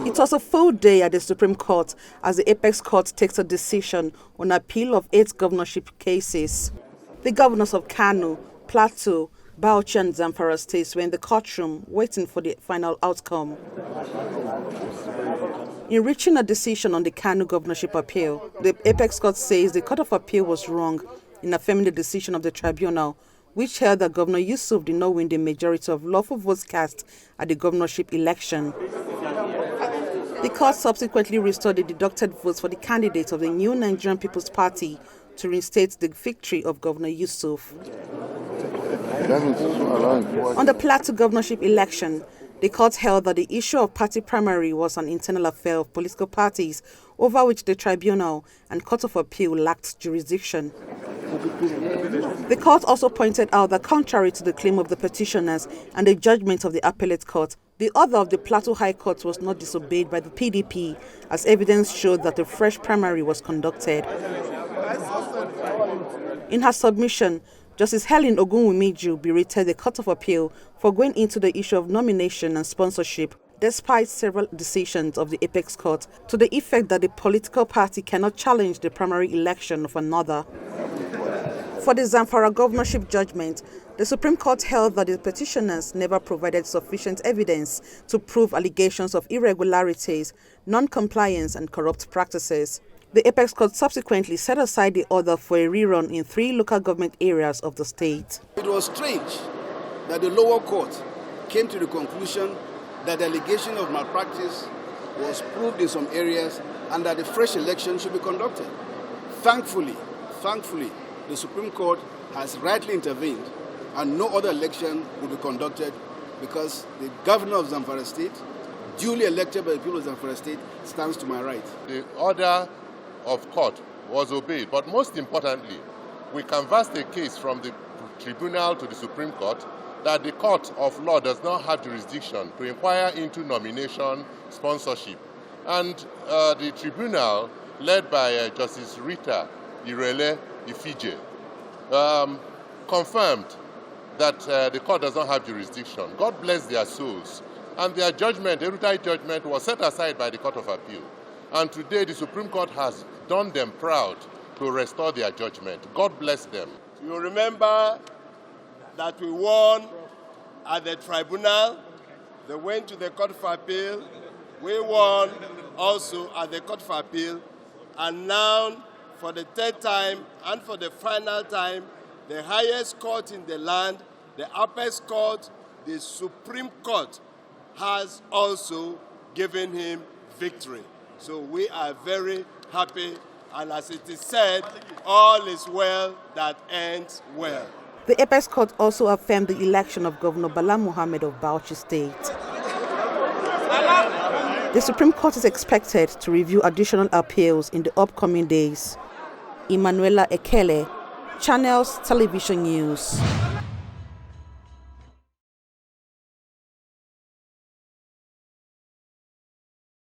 It was a full day at the Supreme Court as the Apex Court takes a decision on appeal of 8 governorship cases. The governors of Kano, Plateau, Bauchi and Zamfara states were in the courtroom waiting for the final outcome. In reaching a decision on the Kano governorship appeal, the Apex Court says the Court of Appeal was wrong in affirming the decision of the tribunal, which held that Governor Yusuf did not win the majority of lawful votes cast at the governorship election. The court subsequently restored the deducted votes for the candidates of the new Nigerian People's Party to reinstate the victory of Governor Yusuf. On the Plateau governorship election, the court held that the issue of party primary was an internal affair of political parties over which the tribunal and Court of Appeal lacked jurisdiction. The court also pointed out that contrary to the claim of the petitioners and the judgment of the appellate court, the order of the Plateau High Court was not disobeyed by the PDP, as evidence showed that a fresh primary was conducted. In her submission, Justice Helen Ogunwumiju berated the Court of Appeal for going into the issue of nomination and sponsorship, despite several decisions of the Apex Court to the effect that the political party cannot challenge the primary election of another. For the Zamfara governorship judgment, the Supreme Court held that the petitioners never provided sufficient evidence to prove allegations of irregularities, non-compliance and corrupt practices. The Apex Court subsequently set aside the order for a rerun in 3 local government areas of the state. It was strange that the lower court came to the conclusion that the allegation of malpractice was proved in some areas and that a fresh election should be conducted. Thankfully, the Supreme Court has rightly intervened and no other election will be conducted because the governor of Zamfara State, duly elected by the people of Zamfara State, stands to my right. The order of court was obeyed, but most importantly, we canvassed a case from the tribunal to the Supreme Court that the court of law does not have jurisdiction to inquire into nomination, sponsorship. And the tribunal, led by Justice Rita Irele Ifije, confirmed that the court does not have jurisdiction. God bless their souls. And their judgment, erudite judgment, was set aside by the Court of Appeal. And today the Supreme Court has done them proud to restore their judgment. God bless them. You remember that we won at the tribunal. They went to the Court of Appeal. We won also at the Court of Appeal. And now, for the 3rd time and for the final time, the highest court in the land, the Apex Court, the Supreme Court, has also given him victory. So we are very happy, and as it is said, all is well that ends well. The Apex Court also affirmed the election of Governor Bala Mohammed of Bauchi State. The Supreme Court is expected to review additional appeals in the upcoming days. Emanuela Ekele, Channels Television News.